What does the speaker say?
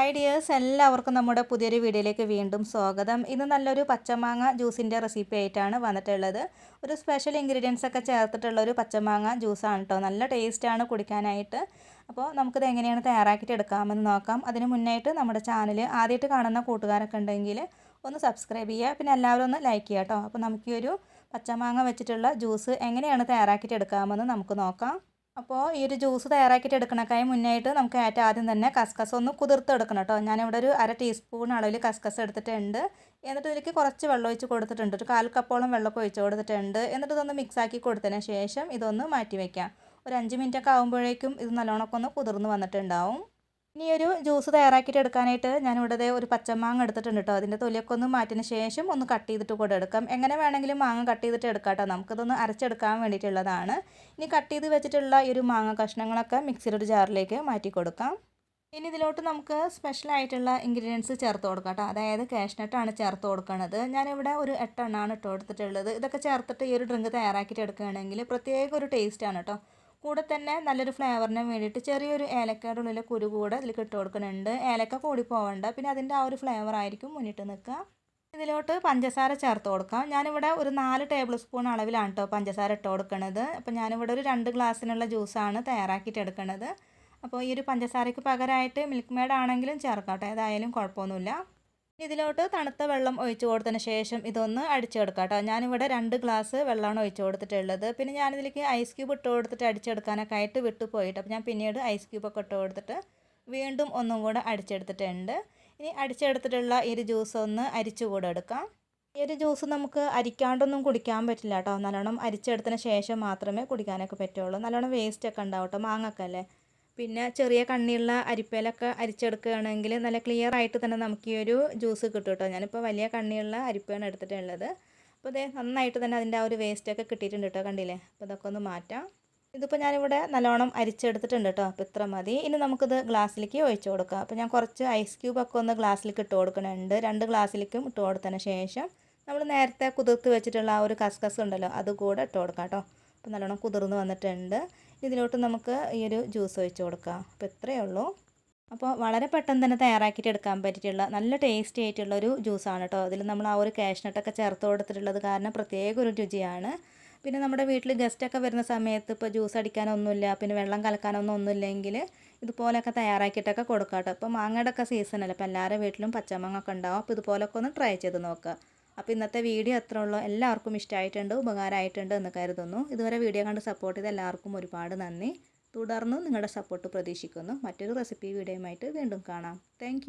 Hi dears, എല്ലാവർക്കും നമ്മുടെ പുതിയൊരു വീഡിയോയിലേക്ക് വീണ്ടും സ്വാഗതം. ഇന്ന് നല്ലൊരു പച്ചമാങ്ങ ജ്യൂസിൻ്റെ റെസിപ്പി ആയിട്ടാണ് വന്നിട്ടുള്ളത്. ഒരു സ്പെഷ്യൽ ഇൻഗ്രീഡിയൻസ് ഒക്കെ ചേർത്തിട്ടുള്ള ഒരു പച്ചമാങ്ങ ജ്യൂസാണ് കേട്ടോ. നല്ല ടേസ്റ്റാണ് കുടിക്കാനായിട്ട്. അപ്പോൾ നമുക്കിത് എങ്ങനെയാണ് തയ്യാറാക്കിയിട്ട് എടുക്കാമെന്ന് നോക്കാം. അതിന് മുന്നായിട്ട് നമ്മുടെ ചാനൽ ആദ്യമായിട്ട് കാണുന്ന കൂട്ടുകാരൊക്കെ ഉണ്ടെങ്കിൽ ഒന്ന് സബ്സ്ക്രൈബ് ചെയ്യുക, പിന്നെ എല്ലാവരും ഒന്ന് ലൈക്ക് ചെയ്യുക കേട്ടോ. അപ്പോൾ നമുക്ക് ഈ ഒരു പച്ചമാങ്ങ വെച്ചിട്ടുള്ള ജ്യൂസ് എങ്ങനെയാണ് തയ്യാറാക്കിയിട്ട് എടുക്കാമെന്ന് നമുക്ക് നോക്കാം. അപ്പോൾ ഈ ഒരു ജ്യൂസ് തയ്യാറാക്കിയിട്ട് എടുക്കണക്കായി മുന്നായിട്ട് നമുക്ക് ഏറ്റവും ആദ്യം തന്നെ കസ്കസ് ഒന്ന് കുതിർത്തെടുക്കണം കേട്ടോ. ഞാനിവിടെ ഒരു 1/2 ടീസ്പൂൺ അളവിൽ കസ്കസ് എടുത്തിട്ടുണ്ട്. എന്നിട്ട് ഇതിലേക്ക് കുറച്ച് വെള്ളം ഒഴിച്ച് കൊടുത്തിട്ടുണ്ട്. ഒരു 1/4 കപ്പോളം വെള്ളമൊക്കെ ഒഴിച്ച് കൊടുത്തിട്ടുണ്ട്. എന്നിട്ട് ഇതൊന്ന് മിക്സാക്കി കൊടുത്തതിന് ശേഷം ഇതൊന്ന് മാറ്റി വയ്ക്കാം. ഒരു 5 മിനിറ്റൊക്കെ ആകുമ്പോഴേക്കും ഇത് നല്ലോണമൊക്കെ ഒന്ന് കുതിർന്ന് വന്നിട്ടുണ്ടാവും. ഇനി ഒരു ജ്യൂസ് തയ്യാറാക്കിയിട്ട് എടുക്കാനായിട്ട് ഞാനിവിടെ ഒരു പച്ചമാങ്ങ എടുത്തിട്ടുണ്ട് കേട്ടോ. അതിൻ്റെ തൊലിയൊക്കെ ഒന്ന് മാറ്റിയതിന് ശേഷം ഒന്ന് കട്ട് ചെയ്തിട്ട് കൂടെ എടുക്കാം. എങ്ങനെ വേണമെങ്കിലും മാങ്ങ കട്ട് ചെയ്തിട്ട് എടുക്കാം കേട്ടോ. നമുക്കിതൊന്ന് അരച്ചെടുക്കാൻ വേണ്ടിയിട്ടുള്ളതാണ്. ഇനി കട്ട് ചെയ്ത് വെച്ചിട്ടുള്ള ഈ ഒരു മാങ്ങ കഷ്ണങ്ങളൊക്കെ മിക്സിയുടെ ഒരു ജാറിലേക്ക് മാറ്റി കൊടുക്കാം. ഇനി ഇതിലോട്ട് നമുക്ക് സ്പെഷ്യലായിട്ടുള്ള ഇൻഗ്രീഡിയൻസ് ചേർത്ത് കൊടുക്കാം കേട്ടോ. അതായത് കാഷ്നട്ടാണ് ചേർത്ത് കൊടുക്കുന്നത്. ഞാനിവിടെ ഒരു 8 എണ്ണമാണ് ഇട്ട് കൊടുത്തിട്ടുള്ളത്. ഇതൊക്കെ ചേർത്തിട്ട് ഈ ഒരു ഡ്രിങ്ക് തയ്യാറാക്കിയിട്ട് എടുക്കുകയാണെങ്കിൽ പ്രത്യേക ഒരു ടേസ്റ്റാണ് കേട്ടോ. കൂടെ തന്നെ നല്ലൊരു ഫ്ലേവറിന് വേണ്ടിയിട്ട് ചെറിയൊരു ഏലക്കയുടെ ഉള്ളിലെ കുരു കൂടെ ഇതിലേക്ക് ഇട്ട് കൊടുക്കുന്നുണ്ട്. ഏലക്ക കൂടി പോവണ്ട, പിന്നെ അതിൻ്റെ ആ ഒരു ഫ്ലേവർ ആയിരിക്കും മുന്നിട്ട് നിൽക്കുക. ഇതിലോട്ട് പഞ്ചസാര ചേർത്ത് കൊടുക്കാം. ഞാനിവിടെ ഒരു 4 ടേബിൾ സ്പൂൺ അളവിലാണ് കേട്ടോ പഞ്ചസാര ഇട്ട് കൊടുക്കുന്നത്. അപ്പോൾ ഞാനിവിടെ ഒരു 2 ഗ്ലാസ്സിനുള്ള ജ്യൂസാണ് തയ്യാറാക്കിയിട്ട് എടുക്കുന്നത്. അപ്പോൾ ഈ ഒരു പഞ്ചസാരയ്ക്ക് പകരമായിട്ട് മിൽക്ക് മെയ്ഡ് ആണെങ്കിലും ചേർക്കാം കേട്ടോ. ഏതായാലും കുഴപ്പമൊന്നുമില്ല. ഇതിലോട്ട് തണുത്ത വെള്ളം ഒഴിച്ച് കൊടുത്തതിന് ശേഷം ഇതൊന്ന് അടിച്ചെടുക്കാം കേട്ടോ. ഞാനിവിടെ 2 ഗ്ലാസ് വെള്ളമാണ് ഒഴിച്ച് കൊടുത്തിട്ടുള്ളത്. പിന്നെ ഞാനിതിലേക്ക് ഐസ് ക്യൂബ് ഇട്ട് കൊടുത്തിട്ട് അടിച്ചെടുക്കാനൊക്കെ ആയിട്ട് വിട്ടുപോയിട്ട്, അപ്പോൾ ഞാൻ പിന്നീട് ഐസ് ക്യൂബൊക്കെ ഇട്ട് കൊടുത്തിട്ട് വീണ്ടും ഒന്നും കൂടെ അടിച്ചെടുത്തിട്ടുണ്ട്. ഇനി അടിച്ചെടുത്തിട്ടുള്ള ഈ ഒരു ജ്യൂസ് ഒന്ന് അരിച്ചു കൂടെ എടുക്കാം. ഈ ഒരു ജ്യൂസ് നമുക്ക് അരിക്കാണ്ടൊന്നും കുടിക്കാൻ പറ്റില്ല കേട്ടോ. നല്ലോണം അരിച്ചെടുത്തതിന് ശേഷം മാത്രമേ കുടിക്കാനൊക്കെ പറ്റുള്ളൂ. നല്ലോണം വേസ്റ്റൊക്കെ ഉണ്ടാവും കേട്ടോ, മാങ്ങക്കല്ലേ. പിന്നെ ചെറിയ കണ്ണിയുള്ള അരിപ്പയിലൊക്കെ അരിച്ചെടുക്കുകയാണെങ്കിൽ നല്ല ക്ലിയർ ആയിട്ട് തന്നെ നമുക്ക് ഈ ഒരു ജ്യൂസ് കിട്ടും കേട്ടോ. ഞാനിപ്പോൾ വലിയ കണ്ണിയുള്ള അരിപ്പയാണ് എടുത്തിട്ടുള്ളത്. അപ്പോൾ ഇതേ നന്നായിട്ട് തന്നെ അതിൻ്റെ ആ ഒരു വേസ്റ്റൊക്കെ കിട്ടിയിട്ടുണ്ട് കേട്ടോ, കണ്ടില്ലേ. അപ്പോൾ ഇതൊക്കെ ഒന്ന് മാറ്റാം. ഇതിപ്പോൾ ഞാനിവിടെ നല്ലോണം അരിച്ചെടുത്തിട്ടുണ്ട് കേട്ടോ. അപ്പോൾ ഇത്ര മതി. ഇനി നമുക്കിത് ഗ്ലാസ്സിലേക്ക് ഒഴിച്ച് കൊടുക്കാം. അപ്പോൾ ഞാൻ കുറച്ച് ഐസ് ക്യൂബൊക്കെ ഒന്ന് ഗ്ലാസ്സിലേക്ക് ഇട്ട് കൊടുക്കുന്നുണ്ട്. 2 ഗ്ലാസ്സിലേക്കും ഇട്ട് കൊടുത്തതിന് ശേഷം നമ്മൾ നേരത്തെ കുതിർത്ത് വെച്ചിട്ടുള്ള ആ ഒരു കസ്കസ് ഉണ്ടല്ലോ, അത് കൂടെ ഇട്ട് കൊടുക്കാം കേട്ടോ. അപ്പോൾ നല്ലോണം കുതിർന്ന് വന്നിട്ടുണ്ട്. ഇതിലോട്ട് നമുക്ക് ഈ ഒരു ജ്യൂസ് ഒഴിച്ച് കൊടുക്കാം. അപ്പോൾ ഇത്രയേ ഉള്ളൂ. അപ്പോൾ വളരെ പെട്ടെന്ന് തന്നെ തയ്യാറാക്കിയിട്ട് എടുക്കാൻ പറ്റിയിട്ടുള്ള നല്ല ടേസ്റ്റി ആയിട്ടുള്ളൊരു ജ്യൂസാണ് കേട്ടോ. അതിൽ നമ്മൾ ആ ഒരു കാഷ്നട്ടൊക്കെ ചേർത്ത് കൊടുത്തിട്ടുള്ളത് കാരണം പ്രത്യേക ഒരു രുചിയാണ്. പിന്നെ നമ്മുടെ വീട്ടിൽ ഗസ്റ്റൊക്കെ വരുന്ന സമയത്ത് ഇപ്പോൾ ജ്യൂസ് അടിക്കാനൊന്നുമില്ല, പിന്നെ വെള്ളം കലക്കാനൊന്നുമില്ലെങ്കിൽ ഇതുപോലെയൊക്കെ തയ്യാറാക്കിയിട്ടൊക്കെ കൊടുക്കാം കേട്ടോ. ഇപ്പോൾ മാങ്ങയുടെ ഒക്കെ സീസണല്ലേ, അപ്പോൾ എല്ലാവരുടെ വീട്ടിലും പച്ചമാങ്ങ ഒക്കെ ഉണ്ടാവും. അപ്പോൾ ഇതുപോലൊക്കെ ഒന്ന് ട്രൈ ചെയ്ത് നോക്കുക. അപ്പോൾ ഇന്നത്തെ വീഡിയോ അത്ര ഉള്ളൂ. എല്ലാവർക്കും ഇഷ്ടമായിട്ടുണ്ട്, ഉപകാരമായിട്ടുണ്ട് എന്ന് കരുതുന്നു. ഇതുവരെ വീഡിയോ കണ്ട് സപ്പോർട്ട് ചെയ്ത എല്ലാവർക്കും ഒരുപാട് നന്ദി. തുടർന്ന് നിങ്ങളുടെ സപ്പോർട്ട് പ്രതീക്ഷിക്കുന്നു. മറ്റൊരു റെസിപ്പി വീഡിയോയുമായിട്ട് വീണ്ടും കാണാം. താങ്ക്